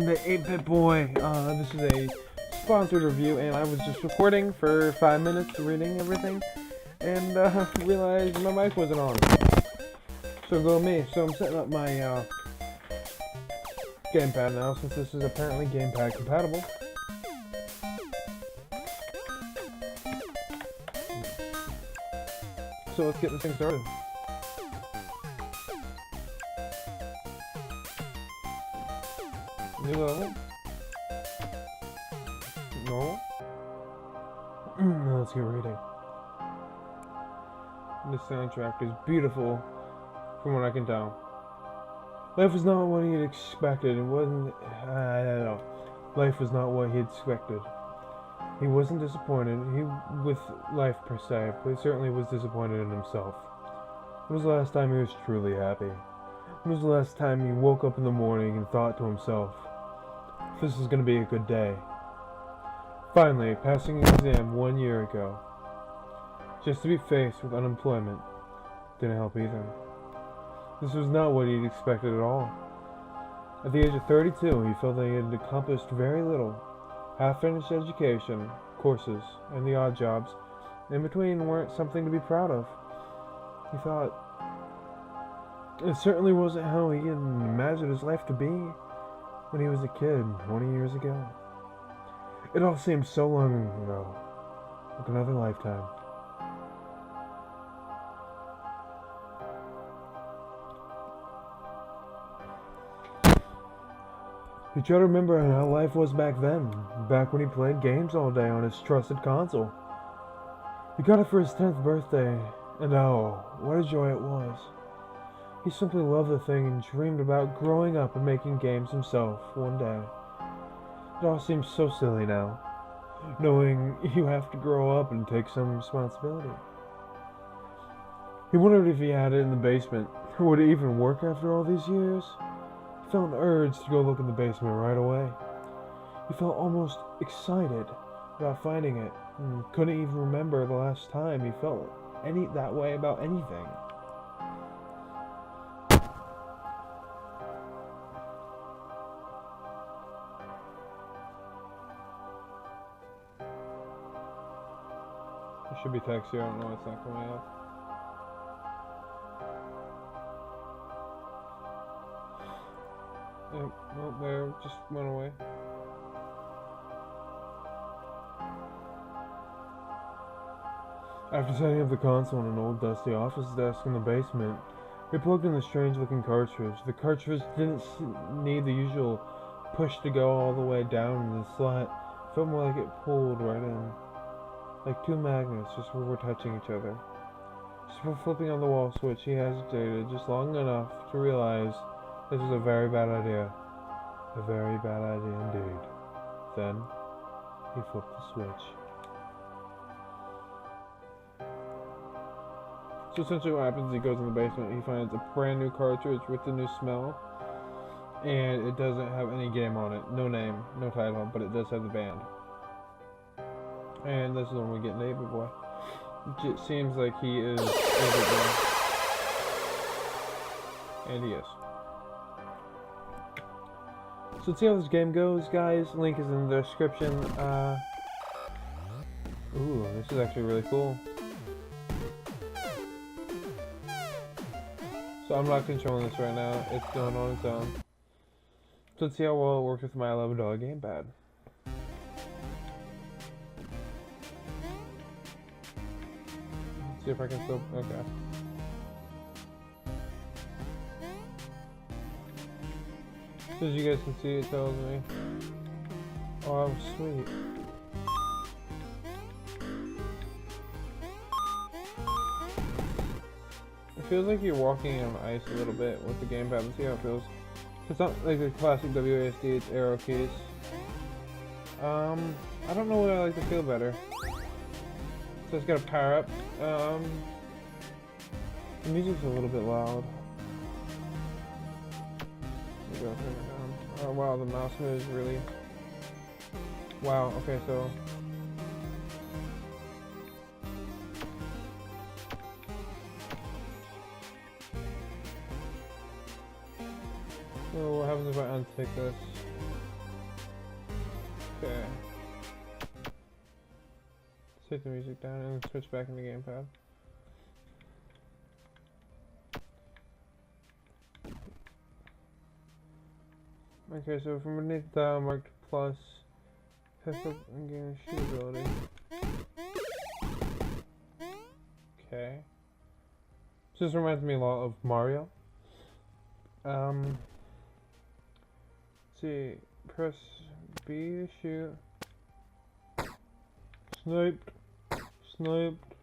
welcome to 8BitBoy. This is a sponsored review, and I was just recording for 5 minutes, reading everything, and realized my mic wasn't on. So go me. So I'm setting up my gamepad now, since this is apparently gamepad compatible. So let's get this thing started. New level. No. Let's get reading. The soundtrack is beautiful, from what I can tell. Life was not what he had expected. It wasn't. I don't know. Life was not what he had expected. He wasn't disappointed. With life per se, but he certainly was disappointed in himself. When was the last time he was truly happy? When was the last time he woke up in the morning and thought to himself, "This is going to be a good day"? Finally, passing an exam 1 year ago, just to be faced with unemployment, didn't help either. This was not what he'd expected at all. At the age of 32, he felt that he had accomplished very little. Half-finished education, courses, and the odd jobs in between weren't something to be proud of. He thought, it certainly wasn't how he had imagined his life to be when he was a kid 20 years ago. It all seemed so long ago, like another lifetime. He tried to remember how life was back then, back when he played games all day on his trusted console. He got it for his 10th birthday, and oh, what a joy it was. He simply loved the thing and dreamed about growing up and making games himself one day. It all seems so silly now, knowing you have to grow up and take some responsibility. He wondered if he had it in the basement, or would it even work after all these years? He felt an urge to go look in the basement right away. He felt almost excited about finding it, and couldn't even remember the last time he felt that way about anything. It should be text here, I don't know why it's not coming up. Oh, there, just went away. After setting up the console on an old dusty office desk in the basement, he plugged in the strange looking cartridge. The cartridge didn't need the usual push to go all the way down in the slot. It felt more like it pulled right in. Like two magnets just were touching each other. Just before flipping on the wall switch, he hesitated just long enough to realize this was a very bad idea. A very bad idea indeed. Then, he flipped the switch. So essentially what happens is he goes in the basement, he finds a brand new cartridge with the new smell, and it doesn't have any game on it. No name, no title, but it does have the band. And this is when we get an 8BitBoy. It seems like he is over. And he is. So let's see how this game goes, guys. Link is in the description. Ooh, this is actually really cool. So I'm not controlling this right now. It's going on its own. So let's see how well it works with my $11 gamepad. See if I can still. Okay. So as you guys can see, it tells me. Oh, sweet. It feels like you're walking on ice a little bit with the gamepad. Let's see how it feels. It's not like the classic WASD, it's arrow keys. I don't know what I like to feel better. So it's got a power up. The music's a little bit loud. Maybe I'll turn it down. Oh wow, the mouse moves really. Wow, okay, so. So what happens if I untick this? take the music down and switch back into gamepad. Okay, so from beneath the dial marked plus, pick up and gain shoot ability. Okay. This reminds me a lot of Mario. Let's see, press B to shoot. Sniped. Sniped.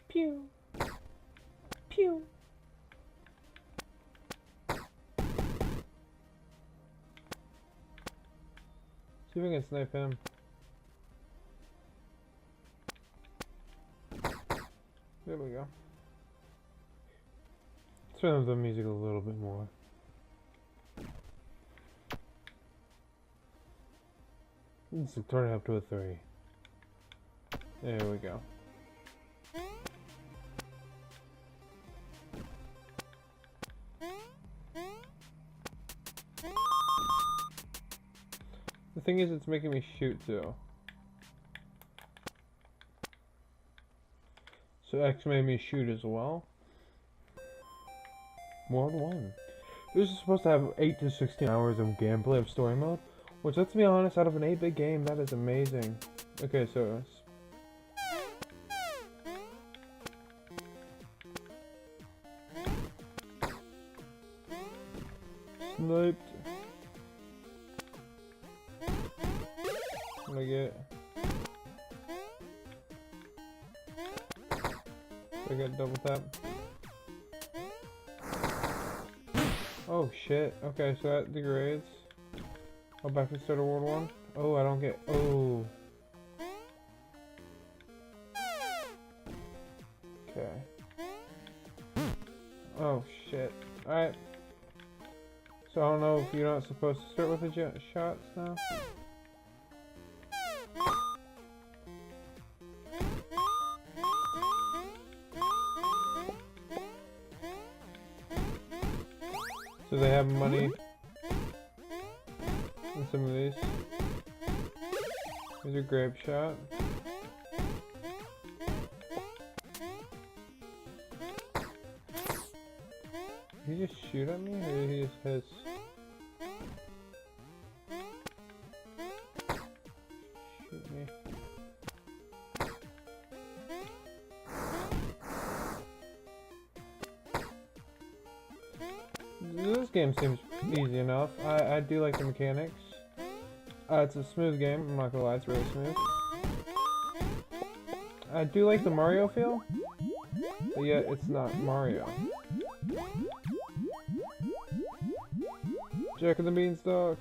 Pew. Pew. See if we can snipe him. There we go. Let's turn up the music a little bit more. Let's turn it up to a 3. There we go. The thing is, it's making me shoot too. So X made me shoot as well. World 1. This is supposed to have 8 to 16 hours of gameplay of story mode, which, let's be honest, out of an 8-bit game, that is amazing. Okay, so sniped. What do I get? I got double tap. Oh shit. Okay, so that degrades. Oh, back to start of World 1. Oh, I don't get. Oh. Okay. Oh shit. Alright. So I don't know if you're not supposed to start with the jet shots now. So they have money in some of these. Here's a grape shot. Did he just shoot at me, or did he just hiss? Shoot me. This game seems easy enough. I do like the mechanics. It's a smooth game, I'm not gonna lie, it's really smooth. I do like the Mario feel, but yet it's not Mario. Jack and the Beanstalk.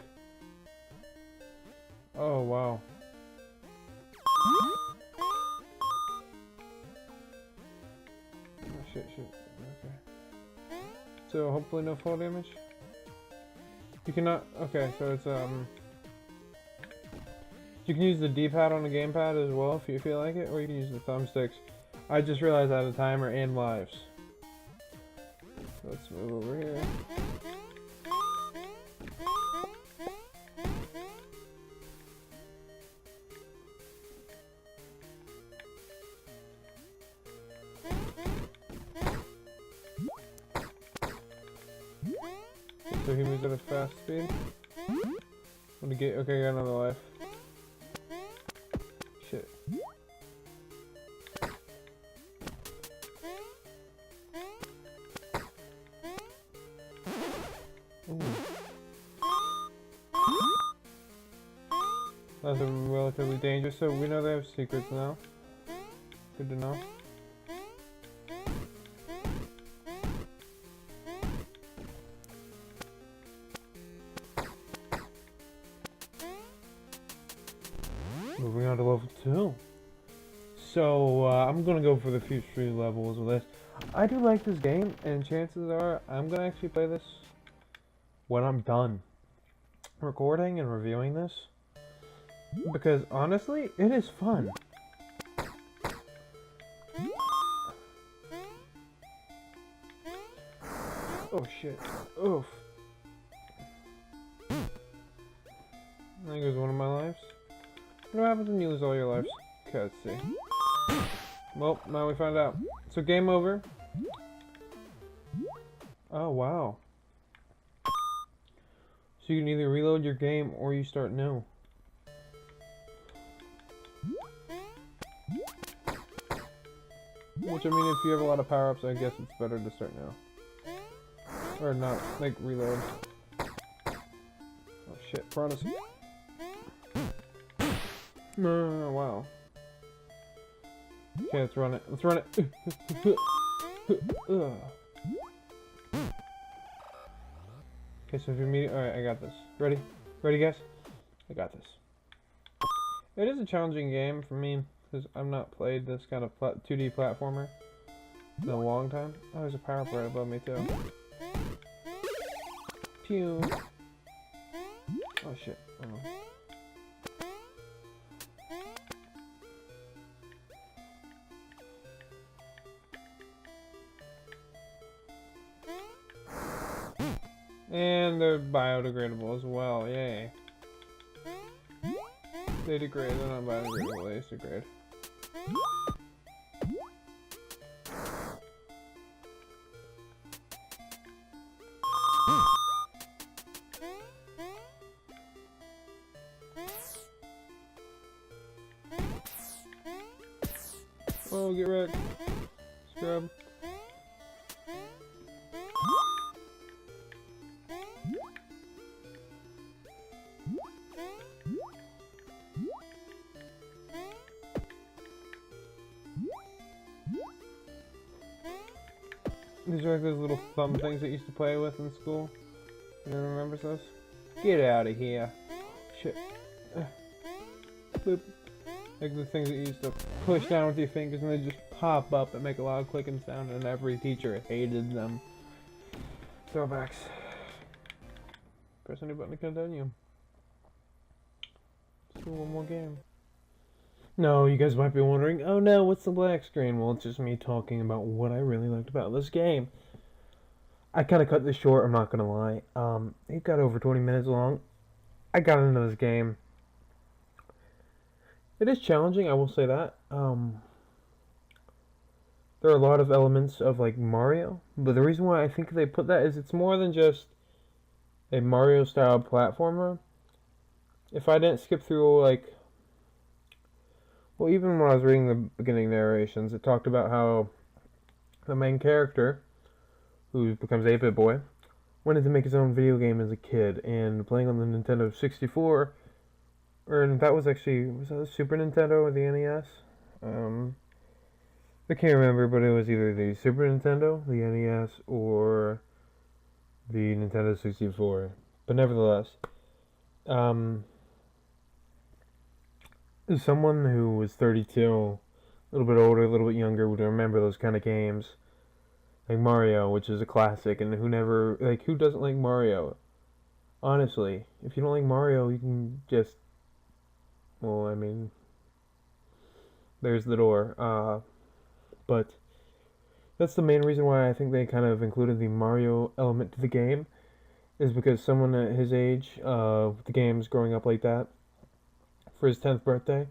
Oh wow. Oh shit, shit. Okay. So hopefully no fall damage. You cannot. Okay, so it's you can use the D-pad on the gamepad as well if you feel like it, or you can use the thumbsticks. I just realized I had a timer and lives. So let's move over here. So he moves at a fast speed. Let me get. Okay, got another life. Shit. Ooh. That's relatively dangerous, so we know they have secrets now. Good to know. Moving on to level 2. So, I'm gonna go for the future 3 levels with this. I do like this game, and chances are I'm gonna actually play this when I'm done recording and reviewing this. Because, honestly, it is fun. Oh shit. Oof. There goes one of my lives. What happens when you lose all your lives? Okay, let's see. Well, now we find out. So game over. Oh, wow. So you can either reload your game or you start new. Which, I mean, if you have a lot of power-ups, I guess it's better to start now. Or not, like, reload. Oh shit, promise. No, wow. Okay, let's run it. Let's run it. Okay, so if you're meeting, alright, I got this. Ready? Ready, guys? I got this. It is a challenging game for me, because I've not played this kind of 2D platformer in a long time. Oh, there's a power-up right above me, too. Pew! Oh, shit. Oh. And they're biodegradable as well, yay. They degrade, they're not biodegradable, they just degrade. Oh, get wrecked. Scrub. These are like those little thumb things that you used to play with in school. Anyone remembers those? Get out of here. Shit. Boop. Like the things that you used to push down with your fingers and they just pop up and make a loud clicking sound, and every teacher hated them. Throwbacks. Press any button to continue. Let's do one more game. No, you guys might be wondering, oh no, what's the black screen? Well, it's just me talking about what I really liked about this game. I kind of cut this short, I'm not going to lie. It got over 20 minutes long. I got into this game. It is challenging, I will say that. There are a lot of elements of like Mario, but the reason why I think they put that is it's more than just a Mario style platformer. If I didn't skip through like, well, even when I was reading the beginning narrations, it talked about how the main character, who becomes 8BitBoy, wanted to make his own video game as a kid, and playing on the Nintendo 64, or that was actually, was that the Super Nintendo or the NES? I can't remember, but it was either the Super Nintendo, the NES, or the Nintendo 64. But nevertheless, as someone who was 32, a little bit older, a little bit younger, would remember those kind of games. Like Mario, which is a classic, and who doesn't like Mario? Honestly, if you don't like Mario, you can just, well, I mean, there's the door. But that's the main reason why I think they kind of included the Mario element to the game, is because someone at his age, with the games growing up like that, for his 10th birthday,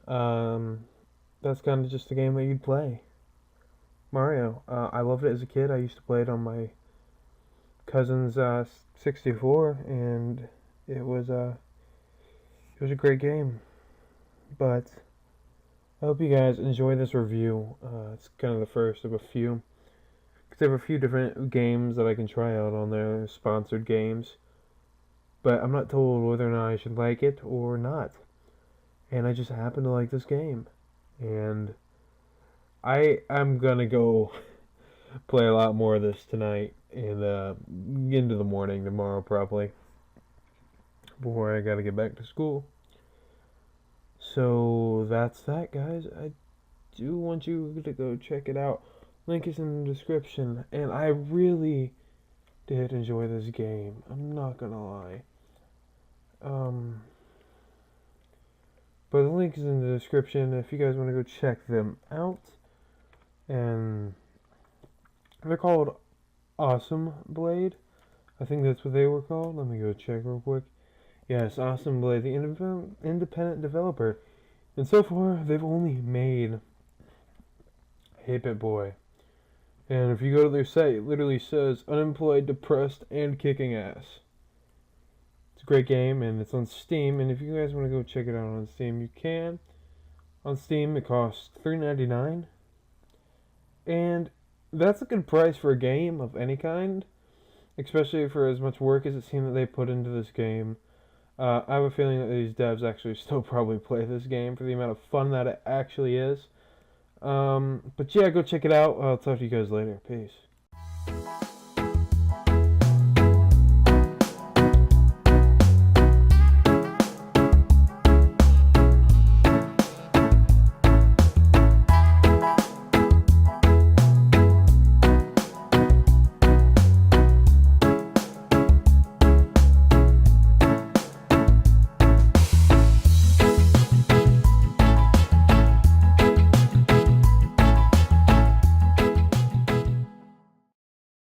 that's kind of just the game that you'd play. Mario. I loved it as a kid. I used to play it on my cousin's 64, and it was a great game. But I hope you guys enjoy this review. It's kind of the first of a few, because I have a few different games that I can try out on there, sponsored games. But I'm not told whether or not I should like it or not. And I just happen to like this game. And I'm gonna go play a lot more of this tonight and into the morning tomorrow probably, before I gotta get back to school. So that's that, guys. I do want you to go check it out. Link is in the description, and I really did enjoy this game. I'm not gonna lie. But the link is in the description if you guys want to go check them out. And they're called Awesome Blade. I think that's what they were called. Let me go check real quick. Yes, Awesome Blade, the independent developer. And so far, they've only made 8BitBoy. And if you go to their site, it literally says unemployed, depressed, and kicking ass. It's a great game, and it's on Steam. And if you guys want to go check it out on Steam, you can. On Steam, it costs $3.99, and that's a good price for a game of any kind, especially for as much work as it seemed that they put into this game. I have a feeling that these devs actually still probably play this game for the amount of fun that it actually is. But yeah, go check it out. I'll talk to you guys later. Peace.